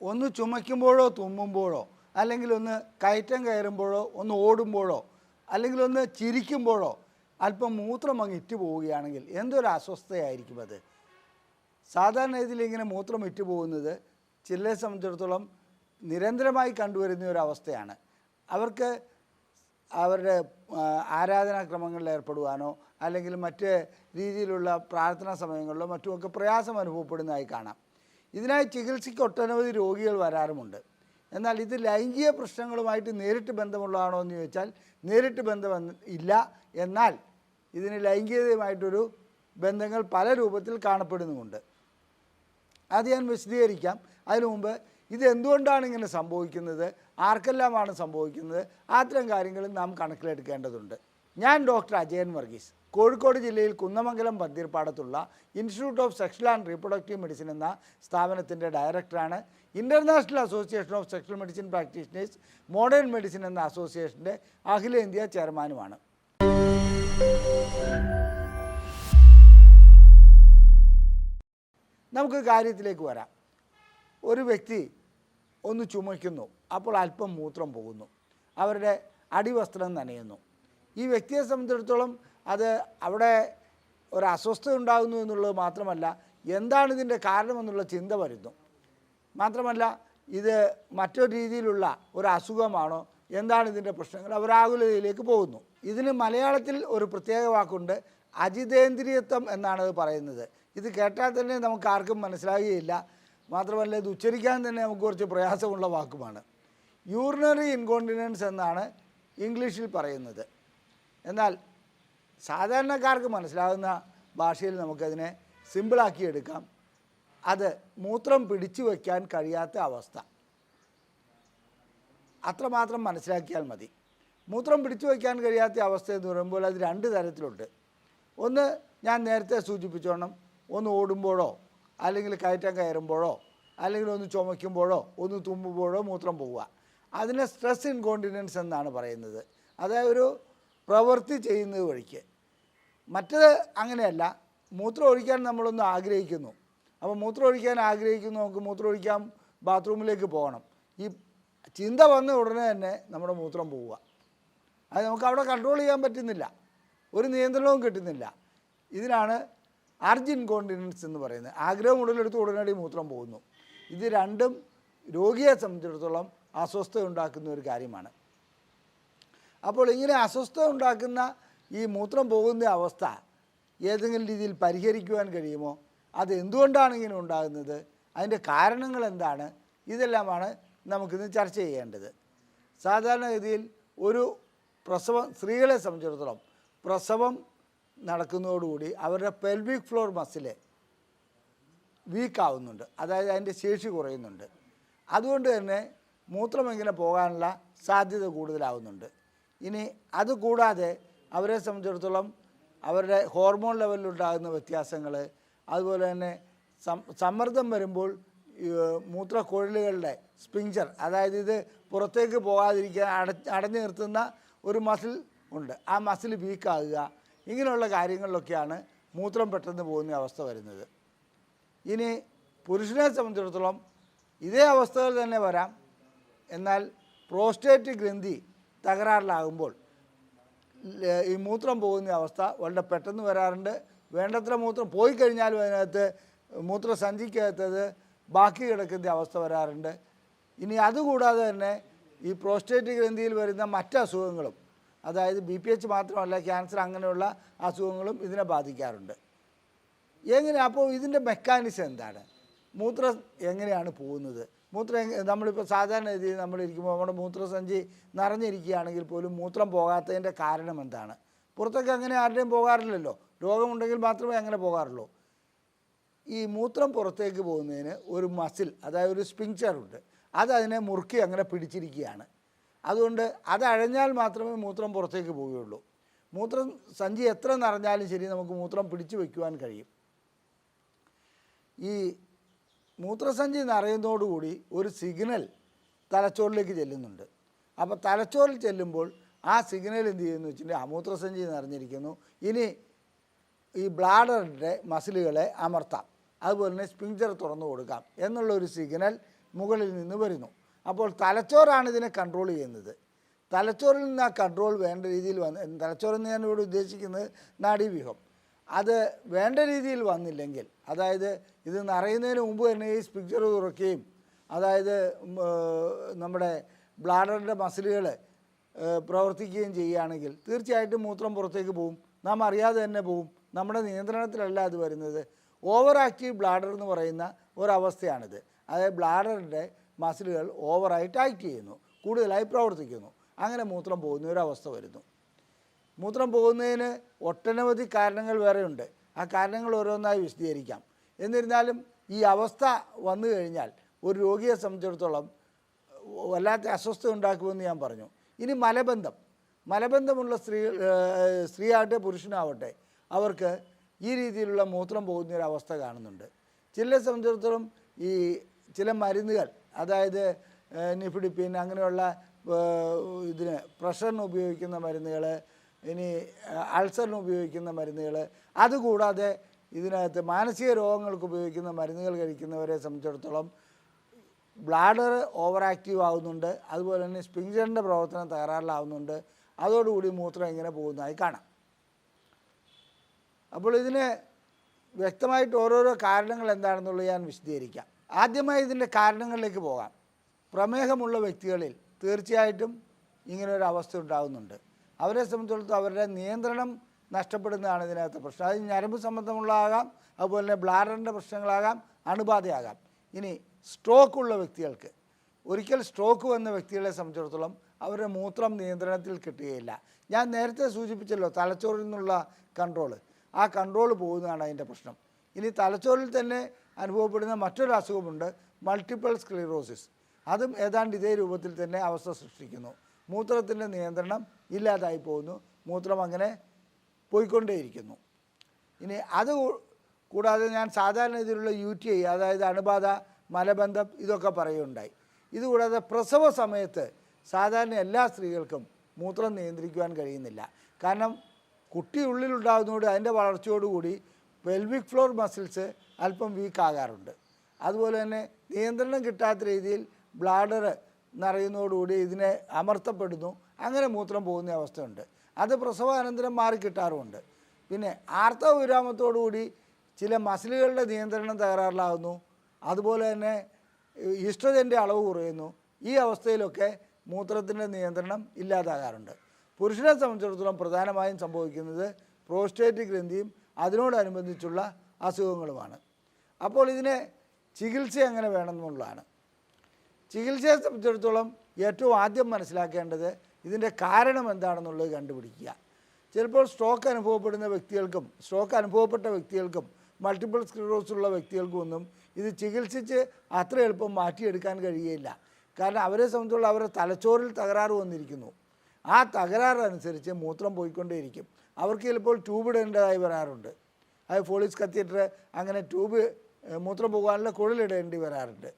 ഒന്ന് ചുമയ്ക്കുമ്പോഴോ തുമ്മുമ്പോഴോ അല്ലെങ്കിൽ ഒന്ന് കയറ്റം കയറുമ്പോഴോ ഒന്ന് ഓടുമ്പോഴോ അല്ലെങ്കിൽ ഒന്ന് ചിരിക്കുമ്പോഴോ അല്പം മൂത്രം അങ്ങ് ഇറ്റ് പോവുകയാണെങ്കിൽ എന്തൊരു അസ്വസ്ഥയായിരിക്കും അത്. സാധാരണ ഇതിലിങ്ങനെ മൂത്രം ഇറ്റ് പോകുന്നത് ചിലരെ സംബന്ധിച്ചിടത്തോളം നിരന്തരമായി കണ്ടുവരുന്ന ഒരു അവസ്ഥയാണ്. അവർക്ക് അവരുടെ ആരാധനാക്രമങ്ങളിൽ ഏർപ്പെടുവാനോ അല്ലെങ്കിൽ മറ്റ് രീതിയിലുള്ള പ്രാർത്ഥനാ സമയങ്ങളിലോ മറ്റുമൊക്കെ പ്രയാസം അനുഭവപ്പെടുന്നതായി കാണാം. ഇതിനായി ചികിത്സയ്ക്ക് ഒട്ടനവധി രോഗികൾ വരാറുമുണ്ട്. എന്നാൽ ഇത് ലൈംഗിക പ്രശ്നങ്ങളുമായിട്ട് നേരിട്ട് ബന്ധമുള്ളതാണോ എന്ന് ചോദിച്ചാൽ നേരിട്ട് ബന്ധം ഇല്ല. എന്നാൽ ഇതിന് ലൈംഗികതയുമായിട്ടൊരു ബന്ധങ്ങൾ പല രൂപത്തിൽ കാണപ്പെടുന്നുമുണ്ട്. അത് ഞാൻ വിശദീകരിക്കാം. അതിനു മുമ്പ് ഇതെന്തുകൊണ്ടാണ് ഇങ്ങനെ സംഭവിക്കുന്നത്, ആർക്കെല്ലാമാണ് സംഭവിക്കുന്നത്, അത്തരം കാര്യങ്ങളും നാം കണക്കിലെടുക്കേണ്ടതുണ്ട്. ഞാൻ ഡോക്ടർ അജയൻ വർഗീസ്, കോഴിക്കോട് ജില്ലയിൽ കുന്നമംഗലം പന്തീർപ്പാടത്തുള്ള institute of sexual and reproductive medicine എന്ന സ്ഥാപനത്തിൻ്റെ ഡയറക്ടറാണ്. International association of sexual medicine practitioners modern medicine എന്ന അസോസിയേഷൻ്റെ അഖിലേന്ത്യാ ചെയർമാനുമാണ്. നമുക്ക് കാര്യത്തിലേക്ക് വരാം. ഒരു വ്യക്തി ഒന്ന് ചുമയ്ക്കുന്നു, അപ്പോൾ അല്പം മൂത്രം പോകുന്നു, അവരുടെ അടിവസ്ത്രം നനയുന്നു. ഈ വ്യക്തിയെ സംബന്ധിച്ചിടത്തോളം അത് അവിടെ ഒരു അസ്വസ്ഥത ഉണ്ടാകുന്നു എന്നുള്ളത് മാത്രമല്ല, എന്താണ് ഇതിൻ്റെ കാരണമെന്നുള്ള ചിന്ത വരുന്നു. മാത്രമല്ല ഇത് മറ്റൊരു രീതിയിലുള്ള ഒരു അസുഖമാണോ, എന്താണ് ഇതിൻ്റെ പ്രശ്നങ്ങൾ, അവർ ആകുലതയിലേക്ക് പോകുന്നു. ഇതിന് മലയാളത്തിൽ ഒരു പ്രത്യേക വാക്കുണ്ട്, അജിതേന്ദ്രിയത്വം എന്നാണത് പറയുന്നത്. ഇത് കേട്ടാൽ തന്നെ നമുക്ക് ആർക്കും മനസ്സിലാകുകയില്ല. മാത്രമല്ല ഇത് ഉച്ചരിക്കാൻ തന്നെ നമുക്ക് കുറച്ച് പ്രയാസമുള്ള വാക്കുമാണ്. യൂറിനറി ഇൻകോണ്ടിനൻസ് എന്നാണ് ഇംഗ്ലീഷിൽ പറയുന്നത്. എന്നാൽ സാധാരണക്കാർക്ക് മനസ്സിലാകുന്ന ഭാഷയിൽ നമുക്കതിനെ സിമ്പിളാക്കി എടുക്കാം. അത് മൂത്രം പിടിച്ചു വയ്ക്കാൻ കഴിയാത്ത അവസ്ഥ, അത്രമാത്രം മനസ്സിലാക്കിയാൽ മതി. മൂത്രം പിടിച്ചു വയ്ക്കാൻ കഴിയാത്ത അവസ്ഥ എന്ന് പറയുമ്പോൾ അത് രണ്ട് തരത്തിലുണ്ട്. ഒന്ന് ഞാൻ നേരത്തെ സൂചിപ്പിച്ചോണം, ഒന്ന് ഓടുമ്പോഴോ അല്ലെങ്കിൽ കയറ്റം കയറുമ്പോഴോ അല്ലെങ്കിൽ ഒന്ന് ചുമയ്ക്കുമ്പോഴോ ഒന്ന് തുമ്മുമ്പോഴോ മൂത്രം പോവുക, അതിനെ സ്ട്രെസ് ഇൻകോണ്ടിനൻസ് എന്നാണ് പറയുന്നത്. അതായത് ഒരു പ്രവൃത്തി ചെയ്യുന്നത് വഴിക്ക്. മറ്റത് അങ്ങനെയല്ല, മൂത്രം ഒഴിക്കാൻ നമ്മളൊന്ന് ആഗ്രഹിക്കുന്നു. അപ്പോൾ മൂത്രം ഒഴിക്കാൻ ആഗ്രഹിക്കുന്നു, നമുക്ക് മൂത്രം ഒഴിക്കാൻ ബാത്റൂമിലേക്ക് പോകണം. ഈ ചിന്ത വന്ന ഉടനെ തന്നെ നമ്മുടെ മൂത്രം പോവുക. അത് നമുക്ക് അവിടെ കൺട്രോൾ ചെയ്യാൻ പറ്റുന്നില്ല, ഒരു നിയന്ത്രണവും കിട്ടുന്നില്ല. ഇതിനാണ് അർജ് ഇൻകോണ്ടിനൻസ് എന്ന് പറയുന്നത്. ആഗ്രഹം ഉടലെടുത്ത് ഉടനടി മൂത്രം പോകുന്നു. ഇത് രണ്ടും രോഗിയെ സംബന്ധിച്ചിടത്തോളം അസ്വസ്ഥത ഉണ്ടാക്കുന്ന ഒരു കാര്യമാണ്. അപ്പോൾ ഇങ്ങനെ അസ്വസ്ഥത ഉണ്ടാക്കുന്ന ഈ മൂത്രം പോകുന്ന അവസ്ഥ ഏതെങ്കിലും രീതിയിൽ പരിഹരിക്കുവാൻ കഴിയുമോ, അത് എന്തുകൊണ്ടാണ് ഇങ്ങനെ ഉണ്ടാകുന്നത്, അതിൻ്റെ കാരണങ്ങൾ എന്താണ്, ഇതെല്ലാമാണ് നമുക്കിന്ന് ചർച്ച ചെയ്യേണ്ടത്. സാധാരണഗതിയിൽ ഒരു പ്രസവം, സ്ത്രീകളെ സംബന്ധിച്ചിടത്തോളം പ്രസവം നടക്കുന്നതോടുകൂടി അവരുടെ പെൽവിക് ഫ്ലോർ മസിൽ വീക്കാവുന്നുണ്ട്, അതായത് അതിൻ്റെ ശേഷി കുറയുന്നുണ്ട്. അതുകൊണ്ട് തന്നെ മൂത്രം ഇങ്ങനെ പോകാനുള്ള സാധ്യത കൂടുതലാവുന്നുണ്ട്. ഇനി അതുകൂടാതെ അവരെ സംബന്ധിച്ചിടത്തോളം അവരുടെ ഹോർമോൺ ലെവലിലുണ്ടാകുന്ന വ്യത്യാസങ്ങൾ, അതുപോലെ തന്നെ സമ്മർദ്ദം വരുമ്പോൾ മൂത്രക്കുഴലുകളുടെ സ്പിഞ്ചർ, അതായത് ഇത് പുറത്തേക്ക് പോകാതിരിക്കാൻ അടഞ്ഞു നിർത്തുന്ന ഒരു മസിൽ ഉണ്ട്, ആ മസിൽ വീക്കാകുക, ഇങ്ങനെയുള്ള കാര്യങ്ങളിലൊക്കെയാണ് മൂത്രം പെട്ടെന്ന് പോകുന്ന അവസ്ഥ വരുന്നത്. ഇനി പുരുഷനെ സംബന്ധിച്ചിടത്തോളം ഇതേ അവസ്ഥകൾ തന്നെ വരാം. എന്നാൽ പ്രോസ്റ്റേറ്റ് ഗ്രന്ഥി തകരാറിലാകുമ്പോൾ ഈ മൂത്രം പോകുന്ന അവസ്ഥ വളരെ പെട്ടെന്ന് വരാറുണ്ട്. വേണ്ടത്ര മൂത്രം പോയി കഴിഞ്ഞാലും അതിനകത്ത് മൂത്രസഞ്ചിക്കകത്തത് ബാക്കി കിടക്കുന്ന അവസ്ഥ വരാറുണ്ട്. ഇനി അതുകൂടാതെ തന്നെ ഈ പ്രോസ്റ്റേറ്റ് ഗ്രന്ഥിയിൽ വരുന്ന മറ്റ് അസുഖങ്ങളും, അതായത് BPH മാത്രമല്ല ക്യാൻസർ, അങ്ങനെയുള്ള അസുഖങ്ങളും ഇതിനെ ബാധിക്കാറുണ്ട്. എങ്ങനെ അപ്പോൾ ഇതിൻ്റെ മെക്കാനിസം എന്താണ്, മൂത്രം എങ്ങനെയാണ് പോകുന്നത്, മൂത്രം നമ്മളിപ്പോൾ സാധാരണ രീതിയിൽ നമ്മളിരിക്കുമ്പോൾ നമ്മുടെ മൂത്രസഞ്ചി നിറഞ്ഞിരിക്കുകയാണെങ്കിൽ പോലും മൂത്രം പോകാത്തതിൻ്റെ കാരണം എന്താണ്? പുറത്തൊക്കെ അങ്ങനെ ആരുടെയും പോകാറില്ലല്ലോ, രോഗമുണ്ടെങ്കിൽ മാത്രമേ അങ്ങനെ പോകാറുള്ളൂ. ഈ മൂത്രം പുറത്തേക്ക് പോകുന്നതിന് ഒരു മസിൽ, അതായത് ഒരു സ്പിങ്ചറുണ്ട്, അതതിനെ മുറുക്കി അങ്ങനെ പിടിച്ചിരിക്കുകയാണ്. അതുകൊണ്ട് അതഴഞ്ഞാൽ മാത്രമേ മൂത്രം പുറത്തേക്ക് പോവുകയുള്ളൂ. മൂത്രം സഞ്ചി എത്ര നിറഞ്ഞാലും ശരി നമുക്ക് മൂത്രം പിടിച്ചു വയ്ക്കുവാൻ കഴിയും. ഈ മൂത്രസഞ്ചി നിറയുന്നതോടുകൂടി ഒരു സിഗ്നൽ തലച്ചോറിലേക്ക് ചെല്ലുന്നുണ്ട്. അപ്പോൾ തലച്ചോറിൽ ചെല്ലുമ്പോൾ ആ സിഗ്നൽ എന്ത് ചെയ്യുന്നു വെച്ചിട്ടുണ്ടെങ്കിൽ മൂത്രസഞ്ചി നിറഞ്ഞിരിക്കുന്നു, ഇനി ഈ ബ്ലാഡറിൻ്റെ മസിലുകളെ അമർത്താം, അതുപോലെ തന്നെ സ്പിങ്ചർ തുറന്നു കൊടുക്കാം എന്നുള്ളൊരു സിഗ്നൽ മുകളിൽ നിന്ന് വരുന്നു. അപ്പോൾ തലച്ചോറാണ് ഇതിനെ കൺട്രോൾ ചെയ്യുന്നത്. തലച്ചോറിൽ നിന്ന് ആ കൺട്രോൾ വേണ്ട രീതിയിൽ തലച്ചോറെന്ന് ഞാൻ ഇവിടെ ഉദ്ദേശിക്കുന്നത് നാഡീവ്യൂഹം, അത് വേണ്ട രീതിയിൽ വന്നില്ലെങ്കിൽ, അതായത് ഇത് നിറയുന്നതിന് മുമ്പ് തന്നെ ഈ സ്പിക്ചർ തുറക്കുകയും അതായത് നമ്മുടെ ബ്ലാഡറിൻ്റെ മസിലുകൾ പ്രവർത്തിക്കുകയും ചെയ്യുകയാണെങ്കിൽ തീർച്ചയായിട്ടും മൂത്രം പുറത്തേക്ക് പോവും. നാം അറിയാതെ തന്നെ പോവും. നമ്മുടെ നിയന്ത്രണത്തിലല്ല അത് വരുന്നത്. ഓവർ ആക്റ്റീവ് ബ്ലാഡർ എന്ന് പറയുന്ന ഒരവസ്ഥയാണിത്. അതായത് ബ്ലാഡറിൻ്റെ മസിലുകൾ ഓവറായിട്ട് ആക്ട് ചെയ്യുന്നു, കൂടുതലായി പ്രവർത്തിക്കുന്നു. അങ്ങനെ മൂത്രം പോകുന്ന ഒരവസ്ഥ വരുന്നു. മൂത്രം പോകുന്നതിന് ഒട്ടനവധി കാരണങ്ങൾ വേറെയുണ്ട്. ആ കാരണങ്ങൾ ഓരോന്നായി വിശദീകരിക്കാം. എന്നിരുന്നാലും ഈ അവസ്ഥ വന്നു കഴിഞ്ഞാൽ ഒരു രോഗിയെ സംബന്ധിച്ചിടത്തോളം വല്ലാത്ത അസ്വസ്ഥത ഉണ്ടാക്കുമെന്ന് ഞാൻ പറഞ്ഞു. ഇനി മലബന്ധമുള്ള സ്ത്രീയാവട്ടെ പുരുഷനാവട്ടെ അവർക്ക് ഈ രീതിയിലുള്ള മൂത്രം പോകുന്നൊരവസ്ഥ കാണുന്നുണ്ട്. ചിലരെ സംബന്ധിച്ചിടത്തോളം ഈ ചില മരുന്നുകൾ, അതായത് നിഫിഡിപ്പിൻ അങ്ങനെയുള്ള ഇതിന് പ്രഷറിന് ഉപയോഗിക്കുന്ന മരുന്നുകൾ, ഇനി അൾസറിന് ഉപയോഗിക്കുന്ന മരുന്നുകൾ, അതുകൂടാതെ ഇതിനകത്ത് മാനസിക രോഗങ്ങൾക്ക് ഉപയോഗിക്കുന്ന മരുന്നുകൾ കഴിക്കുന്നവരെ സംബന്ധിച്ചിടത്തോളം ബ്ലാഡർ ഓവർ ആക്റ്റീവ് ആവുന്നുണ്ട്. അതുപോലെ തന്നെ സ്പിങ്ചറിൻ്റെ പ്രവർത്തനം തകരാറിലാവുന്നുണ്ട്. അതോടുകൂടി മൂത്രം ഇങ്ങനെ പോകുന്നതായി കാണാം. അപ്പോൾ ഇതിന് വ്യക്തമായിട്ട് ഓരോരോ കാരണങ്ങൾ എന്താണെന്നുള്ളത് ഞാൻ വിശദീകരിക്കാം. ആദ്യമായി ഇതിൻ്റെ കാരണങ്ങളിലേക്ക് പോകാം. പ്രമേഹമുള്ള വ്യക്തികളിൽ തീർച്ചയായിട്ടും ഇങ്ങനൊരു അവസ്ഥ ഉണ്ടാകുന്നുണ്ട്. അവരെ സംബന്ധിച്ചിടത്തോളം അവരുടെ നിയന്ത്രണം നഷ്ടപ്പെടുന്നതാണ് ഇതിനകത്ത് പ്രശ്നം. അത് ഞരമ്പ് സംബന്ധമുള്ളതാകാം, അതുപോലെ തന്നെ ബ്ലാഡറിൻ്റെ പ്രശ്നങ്ങളാകാം, അണുബാധയാകാം. ഇനി സ്ട്രോക്കുള്ള വ്യക്തികൾക്ക്, ഒരിക്കൽ സ്ട്രോക്ക് വന്ന വ്യക്തികളെ സംബന്ധിച്ചിടത്തോളം അവരുടെ മൂത്രം നിയന്ത്രണത്തിൽ കിട്ടുകയില്ല. ഞാൻ നേരത്തെ സൂചിപ്പിച്ചല്ലോ തലച്ചോറിൽ നിന്നുള്ള കൺട്രോൾ, ആ കൺട്രോൾ പോകുന്നതാണ് അതിൻ്റെ പ്രശ്നം. ഇനി തലച്ചോറിൽ തന്നെ അനുഭവപ്പെടുന്ന മറ്റൊരു അസുഖമുണ്ട്, മൾട്ടിപ്പിൾ സ്ക്ലീറോസിസ്. അതും ഏതാണ്ട് ഇതേ രൂപത്തിൽ തന്നെ അവസ്ഥ സൃഷ്ടിക്കുന്നു. മൂത്രത്തിൻ്റെ നിയന്ത്രണം ഇല്ലാതായി പോകുന്നു, മൂത്രം അങ്ങനെ പോയിക്കൊണ്ടേയിരിക്കുന്നു. ഇനി അത് കൂടാതെ ഞാൻ സാധാരണ ഇതിലുള്ള UTI, അതായത് അണുബാധ, മലബന്ധം, ഇതൊക്കെ പറയുകയുണ്ടായി. ഇതുകൂടാതെ പ്രസവ സമയത്ത് സാധാരണ എല്ലാ സ്ത്രീകൾക്കും മൂത്രം നിയന്ത്രിക്കുവാൻ കഴിയുന്നില്ല. കാരണം കുട്ടി ഉള്ളിലുണ്ടാകുന്നതോട് അതിൻ്റെ വളർച്ചയോടുകൂടി പെൽവിക് ഫ്ലോർ മസിൽസ് അല്പം വീക്കാകാറുണ്ട്. അതുപോലെ തന്നെ നിയന്ത്രണം കിട്ടാത്ത രീതിയിൽ ബ്ലാഡർ നിറയുന്നതോടുകൂടി ഇതിനെ അമർത്തപ്പെടുന്നു. അങ്ങനെ മൂത്രം പോകുന്ന അവസ്ഥയുണ്ട്. അത് പ്രസവാനന്തരം മാറിക്കിട്ടാറുമുണ്ട്. പിന്നെ ആർത്തവവിരാമത്തോടുകൂടി ചില മസിലുകളുടെ നിയന്ത്രണം തകരാറിലാകുന്നു. അതുപോലെ തന്നെ ഈസ്ട്രജൻ്റെ അളവ് കുറയുന്നു. ഈ അവസ്ഥയിലൊക്കെ മൂത്രത്തിൻ്റെ നിയന്ത്രണം ഇല്ലാതാകാറുണ്ട്. പുരുഷനെ സംബന്ധിച്ചിടത്തോളം പ്രധാനമായും സംഭവിക്കുന്നത് പ്രോസ്റ്റേറ്റ് ഗ്രന്ഥിയും അതിനോടനുബന്ധിച്ചുള്ള അസുഖങ്ങളുമാണ്. അപ്പോൾ ഇതിനെ ചികിത്സ എങ്ങനെ വേണമെന്നുള്ളതാണ്. ചികിത്സയെ സംബന്ധിച്ചിടത്തോളം ഏറ്റവും ആദ്യം മനസ്സിലാക്കേണ്ടത് ഇതിൻ്റെ കാരണം എന്താണെന്നുള്ളത് കണ്ടുപിടിക്കുക. ചിലപ്പോൾ സ്ട്രോക്ക് അനുഭവപ്പെട്ട വ്യക്തികൾക്കും മൾട്ടിപ്പിൾ സ്ക്ലീറോസിസ് ഉള്ള വ്യക്തികൾക്കും ഒന്നും ഇത് ചികിത്സിച്ച് അത്ര എളുപ്പം മാറ്റിയെടുക്കാൻ കഴിയുകയില്ല. കാരണം അവരെ സംബന്ധിച്ചുള്ള അവരുടെ തലച്ചോറിൽ തകരാറ് വന്നിരിക്കുന്നു. ആ തകരാറനുസരിച്ച് മൂത്രം പോയിക്കൊണ്ടേയിരിക്കും. അവർക്ക് ചിലപ്പോൾ ട്യൂബ് ഇടേണ്ടതായി വരാറുണ്ട്. അത് ഫോളിസ് കത്തീറ്റർ, അങ്ങനെ ട്യൂബ് മൂത്രം പോകാനുള്ള കുഴലിടേണ്ടി വരാറുണ്ട്.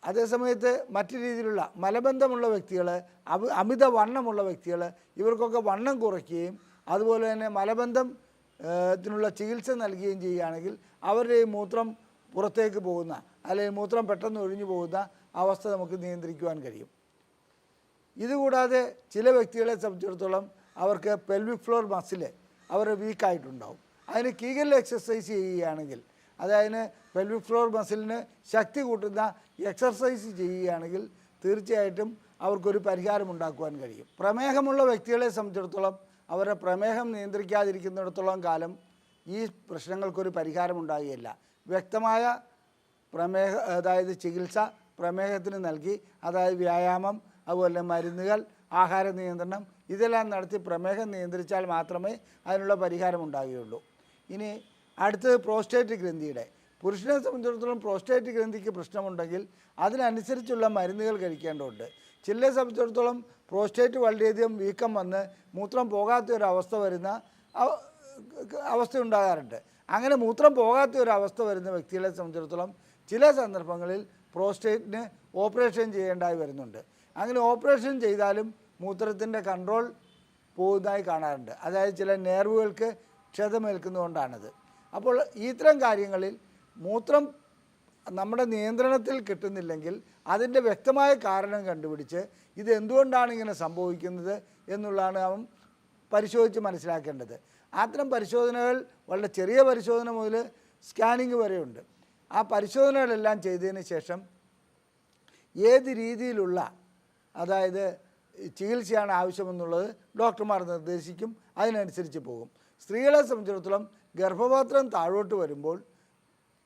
അതേസമയത്ത് മറ്റു രീതിയിലുള്ള മലബന്ധമുള്ള വ്യക്തികൾ, അമിത വണ്ണമുള്ള വ്യക്തികൾ, ഇവർക്കൊക്കെ വണ്ണം കുറയ്ക്കുകയും അതുപോലെ തന്നെ മലബന്ധത്തിനുള്ള ചികിത്സ നൽകുകയും ചെയ്യുകയാണെങ്കിൽ അവരുടെ ഈ മൂത്രം പുറത്തേക്ക് പോകുന്ന, അല്ലെങ്കിൽ മൂത്രം പെട്ടെന്ന് ഒഴിഞ്ഞു പോകുന്ന അവസ്ഥ നമുക്ക് നിയന്ത്രിക്കുവാൻ കഴിയും. ഇതുകൂടാതെ ചില വ്യക്തികളെ സംബന്ധിച്ചിടത്തോളം അവർക്ക് പെൽവിക് ഫ്ലോർ മസിൽ അവർ വീക്കായിട്ടുണ്ടാവും. അതിന് കീഗൽ എക്സസൈസ് ചെയ്യുകയാണെങ്കിൽ, അതായത് പെൽവിക് ഫ്ലോർ മസിലിന് ശക്തി കൂട്ടുന്ന എക്സർസൈസ് ചെയ്യുകയാണെങ്കിൽ തീർച്ചയായിട്ടും അവർക്കൊരു പരിഹാരം ഉണ്ടാക്കുവാൻ കഴിയും. പ്രമേഹമുള്ള വ്യക്തികളെ സംബന്ധിച്ചിടത്തോളം അവരുടെ പ്രമേഹം നിയന്ത്രിക്കാതിരിക്കുന്നിടത്തോളം കാലം ഈ പ്രശ്നങ്ങൾക്കൊരു പരിഹാരം ഉണ്ടാകുകയില്ല. വ്യക്തമായ അതായത് ചികിത്സ പ്രമേഹത്തിന് നൽകി, അതായത് വ്യായാമം, അതുപോലെ മരുന്നുകൾ, ആഹാര നിയന്ത്രണം, ഇതെല്ലാം നടത്തി പ്രമേഹം നിയന്ത്രിച്ചാൽ മാത്രമേ അതിനുള്ള പരിഹാരം ഉണ്ടാകുകയുള്ളൂ. ഇനി അടുത്തത് പ്രോസ്റ്റേറ്റ് ഗ്രന്ഥിയുടെ. പുരുഷനെ സംബന്ധിച്ചിടത്തോളം പ്രോസ്റ്റേറ്റ് ഗ്രന്ഥിക്ക് പ്രശ്നമുണ്ടെങ്കിൽ അതിനനുസരിച്ചുള്ള മരുന്നുകൾ കഴിക്കേണ്ടതുണ്ട്. ചിലരെ സംബന്ധിച്ചിടത്തോളം പ്രോസ്റ്റേറ്റ് വളരെയധികം വീക്കം വന്ന് മൂത്രം പോകാത്ത ഒരവസ്ഥ വരുന്ന അവസ്ഥ ഉണ്ടാകാറുണ്ട്. അങ്ങനെ മൂത്രം പോകാത്ത ഒരവസ്ഥ വരുന്ന വ്യക്തികളെ സംബന്ധിച്ചിടത്തോളം ചില സന്ദർഭങ്ങളിൽ പ്രോസ്റ്റേറ്റിന് ഓപ്പറേഷൻ ചെയ്യേണ്ടതായി വരുന്നുണ്ട്. അങ്ങനെ ഓപ്പറേഷൻ ചെയ്താലും മൂത്രത്തിൻ്റെ കൺട്രോൾ പോകുന്നതായി കാണാറുണ്ട്. അതായത് ചില നെർവുകൾക്ക് ക്ഷതമേൽക്കുന്നതുകൊണ്ടാണത്. അപ്പോൾ ഇത്തരം കാര്യങ്ങളിൽ മൂത്രം നമ്മുടെ നിയന്ത്രണത്തിൽ കിട്ടുന്നില്ലെങ്കിൽ അതിൻ്റെ വ്യക്തമായ കാരണം കണ്ടുപിടിച്ച് ഇത് എന്തുകൊണ്ടാണ് ഇങ്ങനെ സംഭവിക്കുന്നത് എന്നുള്ളതാണ് അവൻ പരിശോധിച്ച് മനസ്സിലാക്കേണ്ടത്. അത്തരം പരിശോധനകൾ വളരെ ചെറിയ പരിശോധന മുതൽ സ്കാനിങ് വരെയുണ്ട്. ആ പരിശോധനകളെല്ലാം ചെയ്തതിന് ശേഷം ഏത് രീതിയിലുള്ള അതായത് ചികിത്സയാണ് ആവശ്യമെന്നുള്ളത് ഡോക്ടർമാർ നിർദ്ദേശിക്കും, അതിനനുസരിച്ച് പോകും. സ്ത്രീകളെ സംബന്ധിച്ചിടത്തോളം ഗർഭപാത്രം താഴോട്ട് വരുമ്പോൾ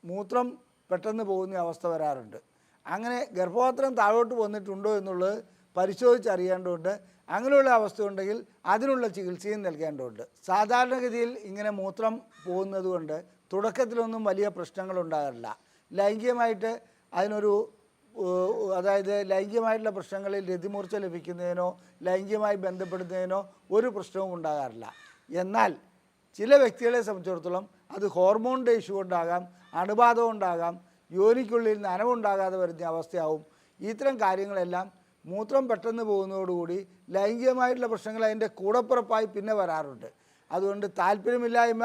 മൂത്രം പെട്ടെന്ന് പോകുന്ന അവസ്ഥ വരാറുണ്ട്. അങ്ങനെ ഗർഭപാത്രം താഴോട്ട് വന്നിട്ടുണ്ടോ എന്നുള്ളത് പരിശോധിച്ചറിയേണ്ടതുണ്ട്. അങ്ങനെയുള്ള അവസ്ഥ ഉണ്ടെങ്കിൽ അതിനുള്ള ചികിത്സയും നൽകേണ്ടതുണ്ട്. സാധാരണഗതിയിൽ ഇങ്ങനെ മൂത്രം പോകുന്നത് കൊണ്ട് തുടക്കത്തിലൊന്നും വലിയ പ്രശ്നങ്ങളുണ്ടാകാറില്ല. ലൈംഗികമായിട്ട് അതിനൊരു അതായത് ലൈംഗികമായിട്ടുള്ള പ്രശ്നങ്ങളിൽ രതിമൂർച്ച ലഭിക്കുന്നതിനോ ലൈംഗികമായി ബന്ധപ്പെടുന്നതിനോ ഒരു പ്രശ്നവും ഉണ്ടാകാറില്ല. എന്നാൽ ചില വ്യക്തികളെ സംബന്ധിച്ചിടത്തോളം അത് ഹോർമോണിൻ്റെ ഇഷ്യൂ കൊണ്ടാകാം, അണുബാധ കൊണ്ടാകാം, യോനിക്കുള്ളിൽ നനവുണ്ടാകാതെ വരുന്ന അവസ്ഥയാവും. ഇത്തരം കാര്യങ്ങളെല്ലാം മൂത്രം പെട്ടെന്ന് പോകുന്നതോടുകൂടി ലൈംഗികമായിട്ടുള്ള പ്രശ്നങ്ങൾ അതിൻ്റെ കൂടപ്പുറപ്പായി പിന്നെ വരാറുണ്ട്. അതുകൊണ്ട് താല്പര്യമില്ലായ്മ,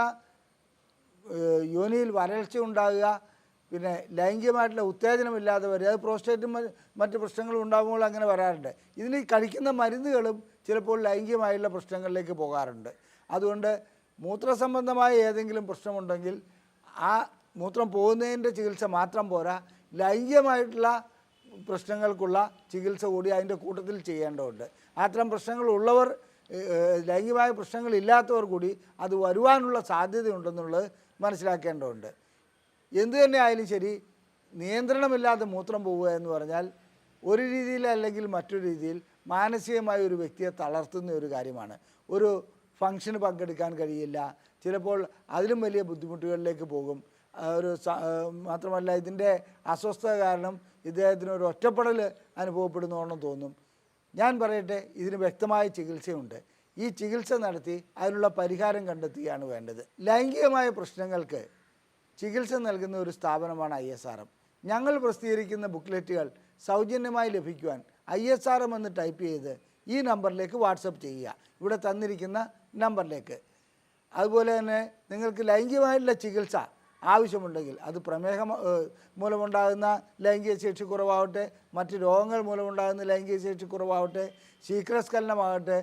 യോനിയിൽ വരൾച്ച ഉണ്ടാകുക, പിന്നെ ലൈംഗികമായിട്ടുള്ള ഉത്തേജനമില്ലാതെ വരിക, അത് പ്രോസ്റ്റേറ്റും മറ്റ് പ്രശ്നങ്ങളും ഉണ്ടാകുമ്പോൾ അങ്ങനെ വരാറുണ്ട്. ഇതിന് കഴിക്കുന്ന മരുന്നുകളും ചിലപ്പോൾ ലൈംഗികമായിട്ടുള്ള പ്രശ്നങ്ങളിലേക്ക് പോകാറുണ്ട്. അതുകൊണ്ട് മൂത്രസംബന്ധമായ ഏതെങ്കിലും പ്രശ്നമുണ്ടെങ്കിൽ ആ മൂത്രം പോകുന്നതിൻ്റെ ചികിത്സ മാത്രം പോരാ, ലൈംഗികമായിട്ടുള്ള പ്രശ്നങ്ങൾക്കുള്ള ചികിത്സ കൂടി അതിൻ്റെ കൂട്ടത്തിൽ ചെയ്യേണ്ടതുണ്ട്. അത്തരം പ്രശ്നങ്ങളുള്ളവർ, ലൈംഗികമായ പ്രശ്നങ്ങളില്ലാത്തവർ കൂടി അത് വരുവാനുള്ള സാധ്യതയുണ്ടെന്നുള്ളത് മനസ്സിലാക്കേണ്ടതുണ്ട്. എന്തു തന്നെ ആയാലും ശരി, നിയന്ത്രണമില്ലാതെ മൂത്രം പോവുക എന്ന് പറഞ്ഞാൽ ഒരു രീതിയിൽ അല്ലെങ്കിൽ മറ്റൊരു രീതിയിൽ മാനസികമായ ഒരു വ്യക്തിയെ തളർത്തുന്ന ഒരു കാര്യമാണ്. ഒരു ഫംഗ്ഷന് പങ്കെടുക്കാൻ കഴിയില്ല, ചിലപ്പോൾ അതിലും വലിയ ബുദ്ധിമുട്ടുകളിലേക്ക് പോകും. മാത്രമല്ല ഇതിൻ്റെ അസ്വസ്ഥത കാരണം ഇദ്ദേഹത്തിന് ഒരു ഒറ്റപ്പെടൽ അനുഭവപ്പെടുന്നോണം തോന്നും. ഞാൻ പറയട്ടെ, ഇതിന് വ്യക്തമായ ചികിത്സയുണ്ട്. ഈ ചികിത്സ നടത്തി അതിനുള്ള പരിഹാരം കണ്ടെത്തുകയാണ് വേണ്ടത്. ലൈംഗികമായ പ്രശ്നങ്ങൾക്ക് ചികിത്സ നൽകുന്ന ഒരു സ്ഥാപനമാണ് ISRM. ഞങ്ങൾ പ്രസിദ്ധീകരിക്കുന്ന ബുക്ക്ലെറ്റുകൾ സൗജന്യമായി ലഭിക്കുവാൻ ISRM എന്ന് ടൈപ്പ് ചെയ്ത് ഈ നമ്പറിലേക്ക് വാട്സപ്പ് ചെയ്യുക, ഇവിടെ തന്നിരിക്കുന്ന നമ്പറിലേക്ക്. അതുപോലെ തന്നെ നിങ്ങൾക്ക് ലൈംഗികമായിട്ടുള്ള ചികിത്സ ആവശ്യമുണ്ടെങ്കിൽ അത് പ്രമേഹം മൂലമുണ്ടാകുന്ന ലൈംഗിക ശേഷി കുറവാവട്ടെ, മറ്റ് രോഗങ്ങൾ മൂലമുണ്ടാകുന്ന ലൈംഗിക ശേഷി കുറവാവട്ടെ, ശീഘ്രസ്ഖലനമാകട്ടെ,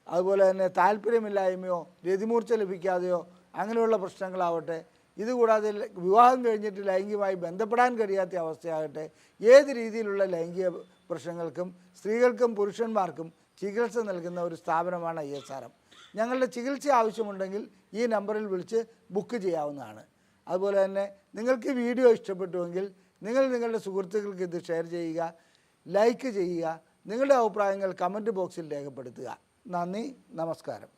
അതുപോലെ തന്നെ താല്പര്യമില്ലായ്മയോ രതിമൂർച്ച ലഭിക്കാതെയോ അങ്ങനെയുള്ള പ്രശ്നങ്ങളാവട്ടെ, ഇതുകൂടാതെ വിവാഹം കഴിഞ്ഞിട്ട് ലൈംഗികമായി ബന്ധപ്പെടാൻ കഴിയാത്ത അവസ്ഥയാകട്ടെ, ഏത് രീതിയിലുള്ള ലൈംഗിക പ്രശ്നങ്ങൾക്കും സ്ത്രീകൾക്കും പുരുഷന്മാർക്കും ചികിത്സ നൽകുന്ന ഒരു സ്ഥാപനമാണ് ISRM. ഞങ്ങളുടെ ചികിത്സ ആവശ്യമുണ്ടെങ്കിൽ ഈ നമ്പറിൽ വിളിച്ച് ബുക്ക് ചെയ്യാവുന്നതാണ്. അതുപോലെ തന്നെ നിങ്ങൾക്ക് വീഡിയോ ഇഷ്ടപ്പെട്ടുവെങ്കിൽ നിങ്ങളുടെ സുഹൃത്തുക്കൾക്ക് ഇത് ഷെയർ ചെയ്യുക, ലൈക്ക് ചെയ്യുക, നിങ്ങളുടെ അഭിപ്രായങ്ങൾ കമൻറ്റ് ബോക്സിൽ രേഖപ്പെടുത്തുക. നന്ദി, നമസ്കാരം.